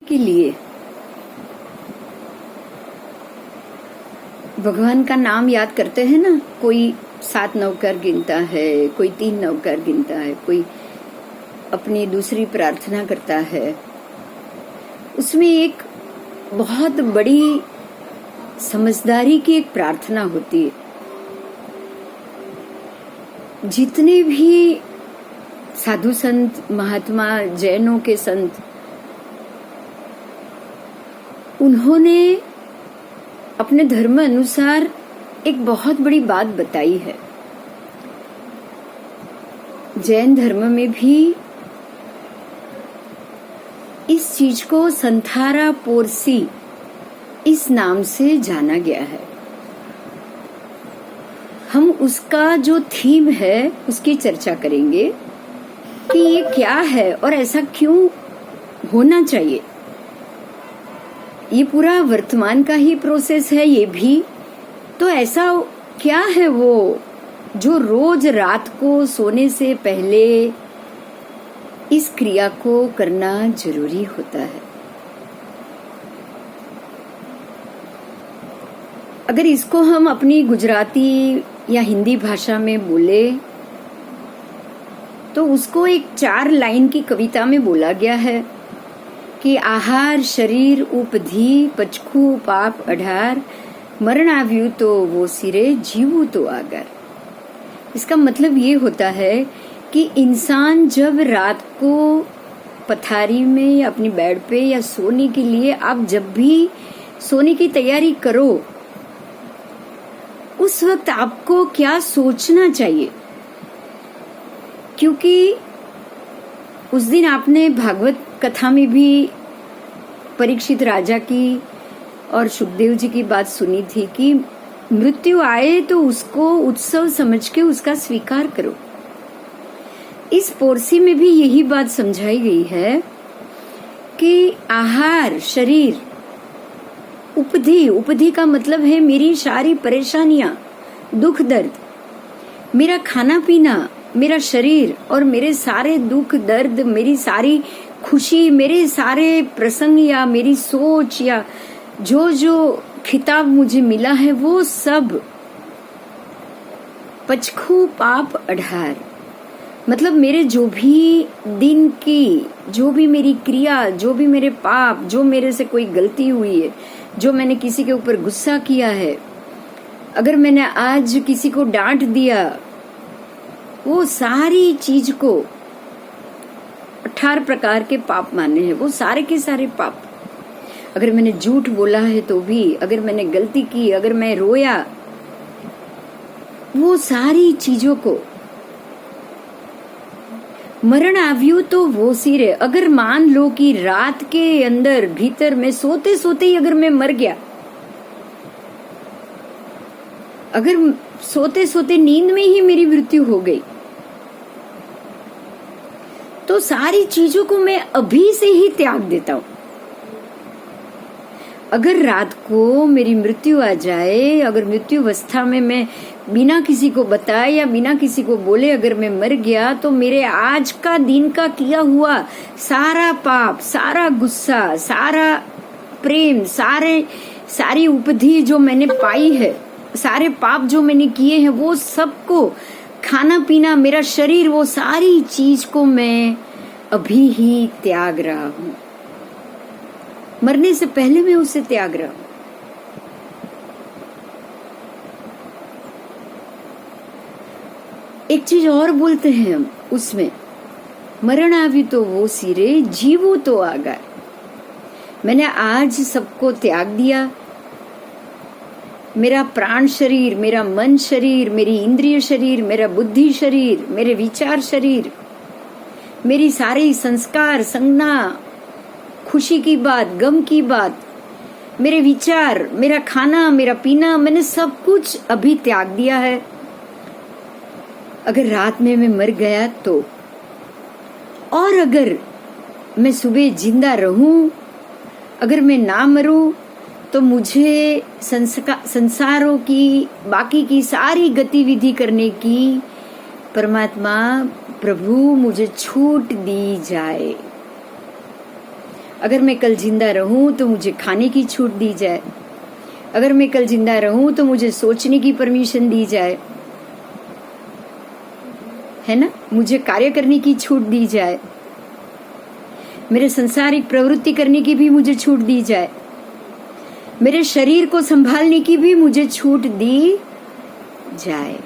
के लिए भगवान का नाम याद करते हैं ना, कोई 7 नवकर गिनता है, कोई 3 नवकर गिनता है, कोई अपनी दूसरी प्रार्थना करता है। उसमें एक बहुत बड़ी समझदारी की एक प्रार्थना होती है। जितने भी साधु संत, महात्मा, जैनों के संत, उन्होंने अपने धर्म अनुसार एक बहुत बड़ी बात बताई है। जैन धर्म में भी इस चीज को संथारा पोरसी इस नाम से जाना गया है। हम उसका जो थीम है उसकी चर्चा करेंगे कि ये क्या है और ऐसा क्यों होना चाहिए। ये पूरा वर्तमान का ही प्रोसेस है ये भी, तो ऐसा क्या है वो जो रोज रात को सोने से पहले इस क्रिया को करना जरूरी होता है। अगर इसको हम अपनी गुजराती या हिंदी भाषा में बोले तो उसको एक 4 लाइन की कविता में बोला गया है कि आहार शरीर उपधी पचखू पाप 18 मरण आव्यू तो वो सिरे जीवू तो आगर। इसका मतलब ये होता है कि इंसान जब रात को पथारी में या अपनी बेड पे या सोने के लिए, आप जब भी सोने की तैयारी करो उस वक्त आपको क्या सोचना चाहिए, क्योंकि उस दिन आपने भागवत कथा में भी परीक्षित राजा की और सुखदेव जी की बात सुनी थी कि मृत्यु आए तो उसको उत्सव समझ के उसका स्वीकार करो। इस पोरसी में भी यही बात समझाई गई है कि आहार शरीर उपधि, उपधि का मतलब है मेरी सारी परेशानियां, दुख दर्द, मेरा खाना पीना, मेरा शरीर और मेरे सारे दुख दर्द, मेरी सारी खुशी, मेरे सारे प्रसंग या मेरी सोच या जो जो खिताब मुझे मिला है वो सब पचखू पाप 18, मतलब मेरे जो भी दिन की, जो भी मेरी क्रिया, जो भी मेरे पाप, जो मेरे से कोई गलती हुई है, जो मैंने किसी के ऊपर गुस्सा किया है, अगर मैंने आज किसी को डांट दिया, वो सारी चीज को 18 प्रकार के पाप माने हैं, वो सारे के सारे पाप। अगर मैंने झूठ बोला है तो भी, अगर मैंने गलती की, अगर मैं रोया, वो सारी चीजों को मरण आव्यू तो वो सिरे। अगर मान लो कि रात के अंदर भीतर में सोते सोते ही अगर मैं मर गया, अगर सोते सोते नींद में ही मेरी मृत्यु हो गई, तो सारी चीजों को मैं अभी से ही त्याग देता हूं। अगर रात को मेरी मृत्यु आ जाए, अगर मृत्यु अवस्था में मैं बिना किसी को बताए या बिना किसी को बोले अगर मैं मर गया, तो मेरे आज का दिन का किया हुआ सारा पाप, सारा गुस्सा, सारा प्रेम, सारी उपधि जो मैंने पाई है, सारे पाप जो मैंने किए हैं, वो सबको, खाना पीना, मेरा शरीर, वो सारी चीज को मैं अभी ही त्याग रहा हूं। मरने से पहले मैं उसे त्याग रहा हूं। एक चीज और बोलते हैं हम उसमें, मरण आवी तो वो सिरे जीवो तो आगार। मैंने आज सबको त्याग दिया, मेरा प्राण शरीर, मेरा मन शरीर, मेरी इंद्रिय शरीर, मेरा बुद्धि शरीर, मेरे विचार शरीर, मेरी सारी संस्कार, संज्ञा, खुशी की बात, गम की बात, मेरे विचार, मेरा खाना, मेरा पीना, मैंने सब कुछ अभी त्याग दिया है। अगर रात में मैं मर गया तो, और अगर मैं सुबह जिंदा रहूं, अगर मैं ना मरूं, तो मुझे संसारों की बाकी की सारी गतिविधि करने की परमात्मा प्रभु मुझे छूट दी जाए। अगर मैं कल जिंदा रहूं तो मुझे खाने की छूट दी जाए, अगर मैं कल जिंदा रहूं तो मुझे सोचने की परमिशन दी जाए, है ना, मुझे कार्य करने की छूट दी जाए, मेरे संसारिक प्रवृत्ति करने की भी मुझे छूट दी जाए, मेरे शरीर को संभालने की भी मुझे छूट दी जाए।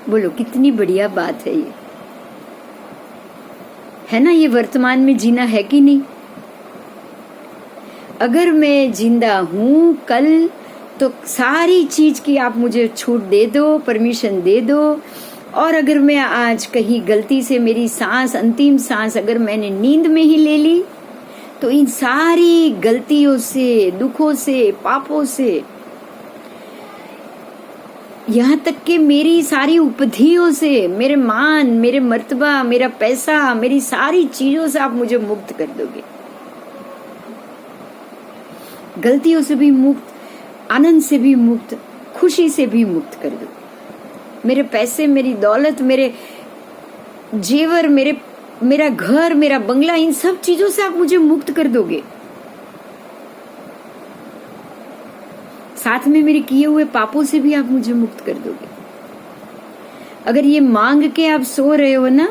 बोलो कितनी बढ़िया बात है ये, है ना। ये वर्तमान में जीना है कि नहीं? अगर मैं जिंदा हूं कल तो सारी चीज की आप मुझे छूट दे दो, परमिशन दे दो। और अगर मैं आज कहीं गलती से मेरी सांस, अंतिम सांस अगर मैंने नींद में ही ले ली तो इन सारी गलतियों से, दुखों से, पापों से, यहाँ तक कि मेरी सारी उपधियों से, मेरे मान, मेरे मर्तबा, मेरा पैसा, मेरी सारी चीजों से आप मुझे मुक्त कर दोगे। गलतियों से भी मुक्त, आनंद से भी मुक्त, खुशी से भी मुक्त कर दोगे। मेरे पैसे, मेरी दौलत, मेरे जेवर, मेरा घर, मेरा बंगला, इन सब चीजों से आप मुझे मुक्त कर दोगे। साथ में मेरे किए हुए पापों से भी आप मुझे मुक्त कर दोगे। अगर ये मांग के आप सो रहे हो ना,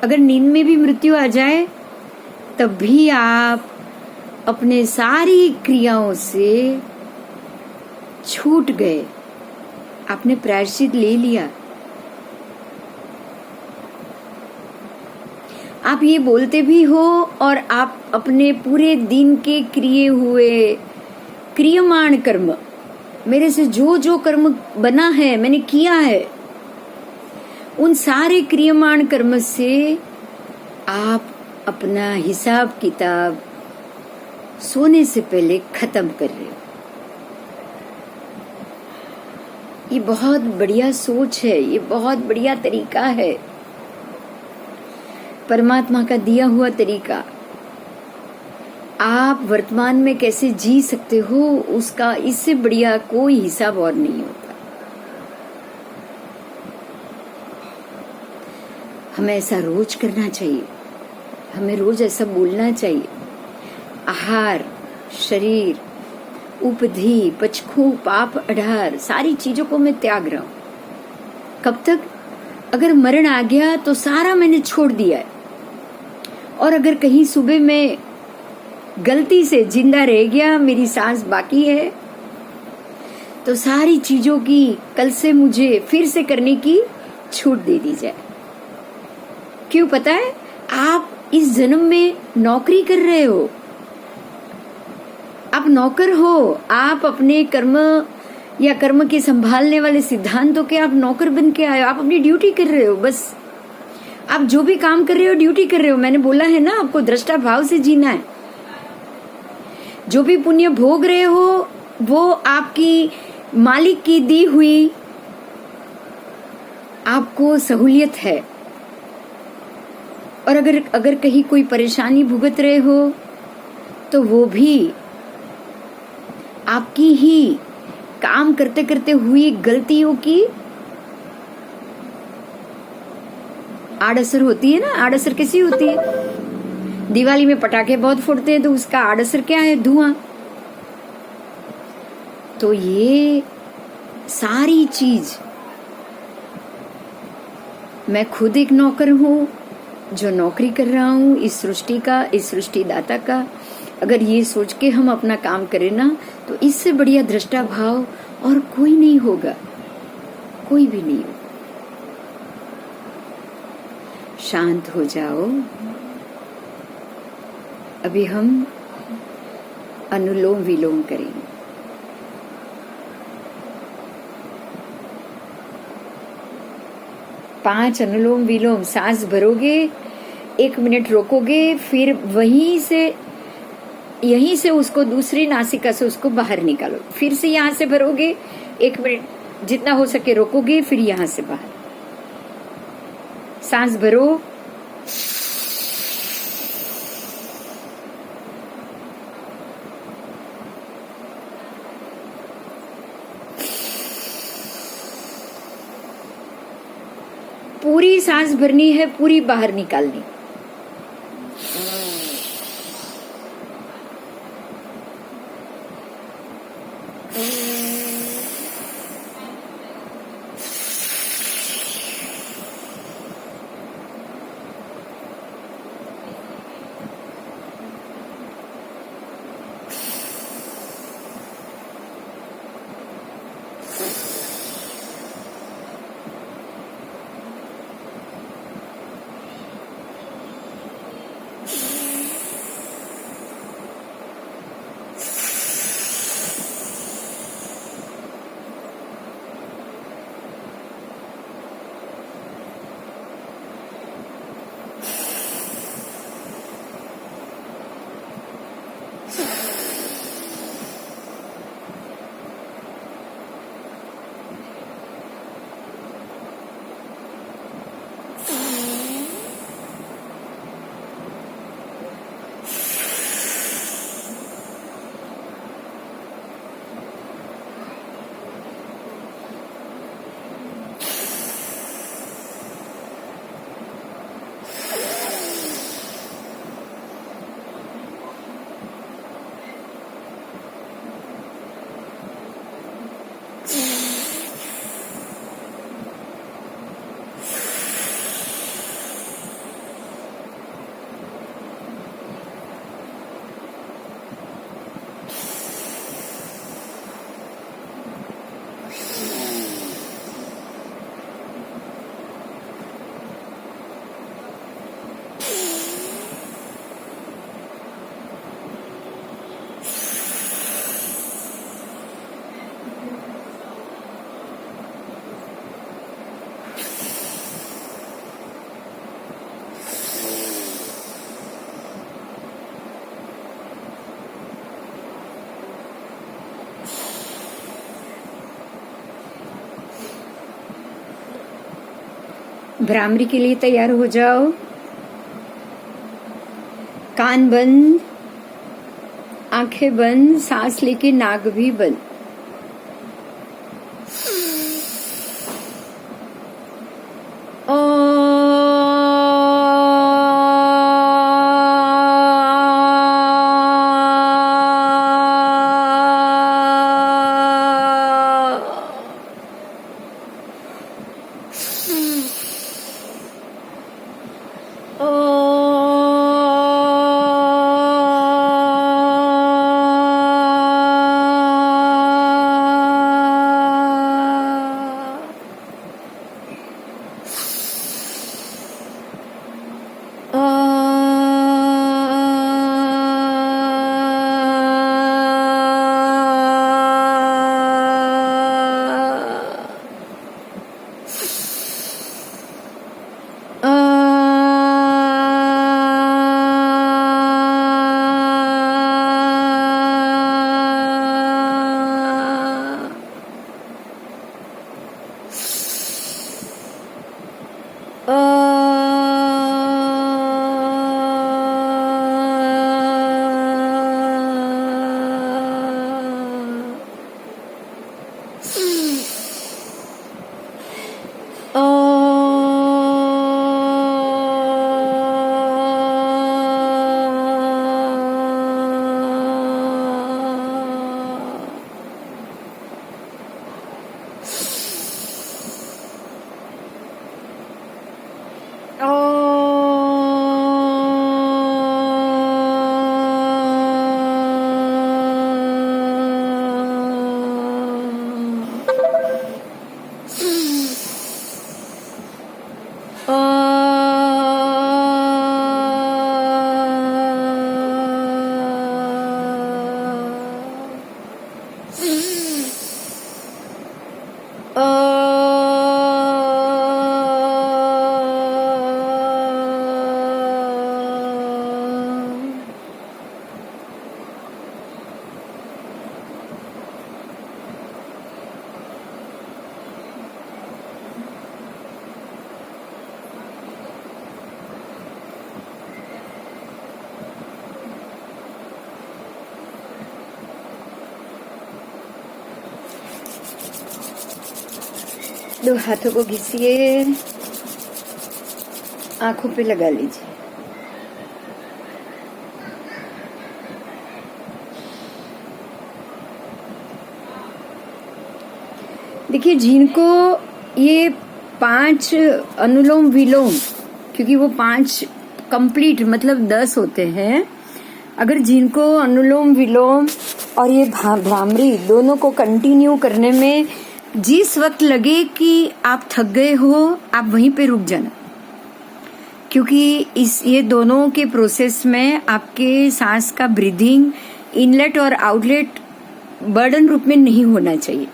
अगर नींद में भी मृत्यु आ जाए तब भी आप अपने सारी क्रियाओं से छूट गए, आपने प्रायश्चित ले लिया। आप ये बोलते भी हो और आप अपने पूरे दिन के किए हुए क्रियमाण कर्म, मेरे से जो जो कर्म बना है, मैंने किया है, उन सारे क्रियमाण कर्म से आप अपना हिसाब किताब सोने से पहले खत्म कर रहे हो। ये बहुत बढ़िया सोच है, ये बहुत बढ़िया तरीका है, परमात्मा का दिया हुआ तरीका। आप वर्तमान में कैसे जी सकते हो उसका इससे बढ़िया कोई हिसाब और नहीं होता। हमें ऐसा रोज करना चाहिए, हमें रोज ऐसा बोलना चाहिए। आहार, शरीर, उपधि, पचखू, पाप, अढ़ार, सारी चीजों को मैं त्याग रहा हूं। कब तक? अगर मरण आ गया तो सारा मैंने छोड़ दिया है। और अगर कहीं सुबह में गलती से जिंदा रह गया, मेरी सांस बाकी है, तो सारी चीजों की कल से मुझे फिर से करने की छूट दे दी जाए। क्यों पता है? आप इस जन्म में नौकरी कर रहे हो, आप नौकर हो, आप अपने कर्म या कर्म के संभालने वाले सिद्धांतों के आप नौकर बन के आए हो, आप अपनी ड्यूटी कर रहे हो। बस आप जो भी काम कर रहे हो ड्यूटी कर रहे हो। मैंने बोला है ना, आपको दृष्टा भाव से जीना है। जो भी पुण्य भोग रहे हो वो आपकी मालिक की दी हुई आपको सहूलियत है। और अगर कहीं कोई परेशानी भुगत रहे हो तो वो भी आपकी ही काम करते करते हुई गलतियों की आड़असर होती है ना। आड़असर कैसी होती है? दिवाली में पटाखे बहुत फोड़ते हैं तो उसका आड़असर क्या है? धुआं। तो ये सारी चीज, मैं खुद एक नौकर हूं जो नौकरी कर रहा हूं इस सृष्टि का, इस सृष्टि दाता का। अगर ये सोच के हम अपना काम करें ना तो इससे बढ़िया दृष्टा भाव और कोई नहीं होगा, कोई भी नहीं होगा। शांत हो जाओ। अभी हम अनुलोम विलोम करेंगे। पांच अनुलोम विलोम। सांस भरोगे, 1 मिनट रोकोगे, फिर यहीं से उसको दूसरी नासिका से उसको बाहर निकालो। फिर से यहां से भरोगे, 1 मिनट जितना हो सके रोकोगे, फिर यहां से बाहर। सांस भरो, पूरी सांस भरनी है, पूरी बाहर निकालनी। भ्रामरी के लिए तैयार हो जाओ। कान बंद, आंखें बंद, सांस लेके नाक भी बंद। दो हाथों को घिसिए, आंखों पे लगा लीजिए। देखिए, जिनको ये 5 अनुलोम विलोम, क्योंकि वो 5 कंप्लीट मतलब 10 होते हैं, अगर जिनको अनुलोम विलोम और ये भ्रामरी दोनों को कंटिन्यू करने में जिस वक्त लगे कि आप थक गए हो, आप वहीं पे रुक जाना, क्योंकि ये दोनों के प्रोसेस में आपके सांस का ब्रीदिंग इनलेट और आउटलेट बर्डन रूप में नहीं होना चाहिए,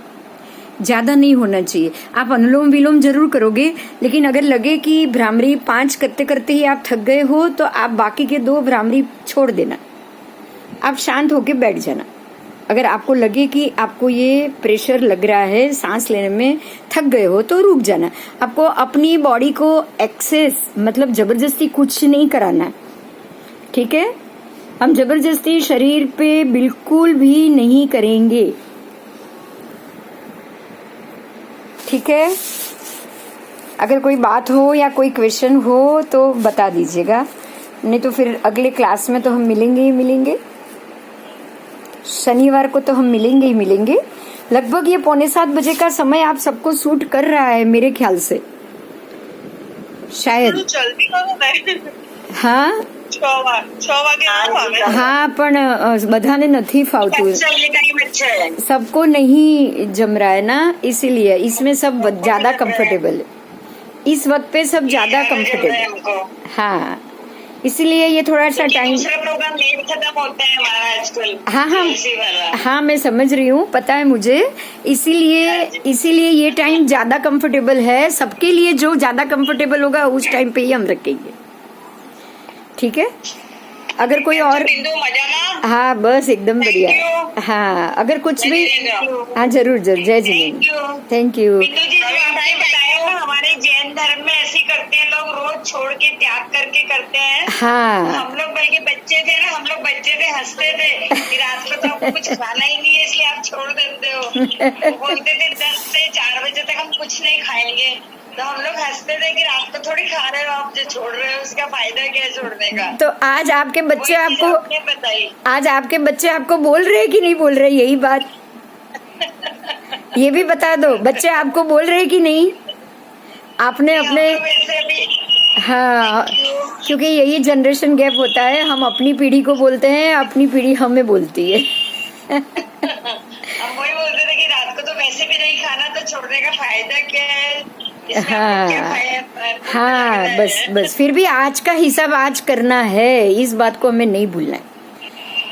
ज्यादा नहीं होना चाहिए। आप अनुलोम विलोम जरूर करोगे, लेकिन अगर लगे कि भ्रामरी 5 करते करते ही आप थक गए हो, तो आप बाकी के 2 भ्रामरी छोड़ देना, आप शांत होके बैठ जाना। अगर आपको लगे कि आपको ये प्रेशर लग रहा है, सांस लेने में थक गए हो, तो रुक जाना। आपको अपनी बॉडी को एक्सेस मतलब जबरदस्ती कुछ नहीं कराना, ठीक है? हम जबरदस्ती शरीर पे बिल्कुल भी नहीं करेंगे, ठीक है? अगर कोई बात हो या कोई क्वेश्चन हो तो बता दीजिएगा, नहीं तो फिर अगले क्लास में तो हम मिलेंगे ही मिलेंगे। शनिवार को तो हम मिलेंगे ही मिलेंगे। लगभग ये 6:45 बजे का समय आप सबको सूट कर रहा है मेरे ख्याल से, शायद। जल्दी हाँ 6 वागे। हाँ, पण बधाने નથી फावતું, सबको नहीं जम रहा है ना, इसीलिए इसमें सब ज्यादा कंफर्टेबल है, इस वक्त पे सब ज्यादा कंफर्टेबल। हाँ, इसीलिए ये थोड़ा सा टाइम, प्रोग्राम लेट खत्म होता है हमारा आजकल। हाँ, मैं समझ रही हूँ, पता है मुझे, इसीलिए ये टाइम ज्यादा कंफर्टेबल है सबके लिए। जो ज्यादा कंफर्टेबल होगा उस टाइम पे ही हम रखेंगे, ठीक है? अगर कोई और, हाँ बस एकदम बढ़िया। हाँ, अगर कुछ भी, हाँ जरूर जरूर, जय जिनेन्द्र, थैंक यू। हमारे जैन धर्म में ऐसी करते छोड़ के त्याग करके करते हैं। हाँ हम लोग बल्कि बच्चे थे ना, हम लोग बच्चे थे, हंसते थे कि रात को तो आपको कुछ खाना ही नहीं है इसलिए आप छोड़ देते हो। वो बोलते थे 10 से 4 बजे तक हम कुछ नहीं खाएंगे, तो हम लोग हंसते थे कि रात को थोड़ी खा रहे हो आप, जो छोड़ रहे हो उसका फायदा क्या है छोड़ने का। तो आज आपके बच्चे वही चीज़ आपको आपने बताई। आज आपके बच्चे आपको बोल रहे हैं कि नहीं बोल रहे, यही बात ये भी बता दो, बच्चे आपको बोल रहे हैं कि नहीं? आपने अपने हम लोग ऐसे अभी हाँ, क्योंकि यही जनरेशन गैप होता है, हम अपनी पीढ़ी को बोलते हैं, अपनी पीढ़ी हमें बोलती है। हम वही बोलते थे कि रात को तो वैसे भी नहीं खाना, तो छोड़ने का फायदा क्या है, इसमें आपको क्या फायदा हाँ लगता बस है? बस, फिर भी आज का हिसाब आज करना है, इस बात को हमें नहीं भूलना है।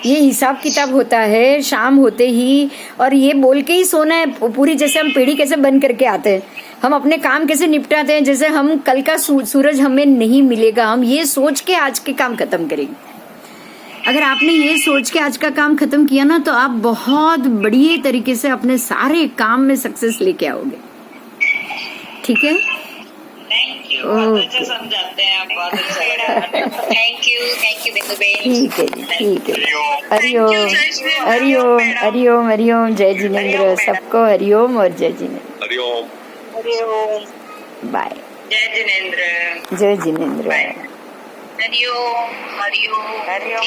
ये हिसाब किताब होता है शाम होते ही, और ये बोल के ही सोना है पूरी, जैसे हम पीढ़ी कैसे बंद करके आते हैं, हम अपने काम कैसे निपटाते हैं, जैसे हम कल का सूरज हमें नहीं मिलेगा, हम ये सोच के आज के काम खत्म करेंगे। अगर आपने ये सोच के आज का काम खत्म किया ना, तो आप बहुत बढ़िया तरीके से अपने सारे काम में सक्सेस लेके आओगे। ठीक है, थैंक यू, बहुत अच्छा ओके। समझाते हैं आप, बहुत अच्छा। थैंक यू बिंदु बेन। ठीक है जी, ठीक है। Thank हरिओम you, जय श्री राम, हरिओम मैडम। हरिओम हरिओम, जय जिनेन्द्र, हरिओम, मैडम। सबको हरिओम और जय जिनेन्द्र। हरिओम। बाय। जय जिनेन्द्र। जय जिनेन्द्र। हरिओम हरिओम हरिओम।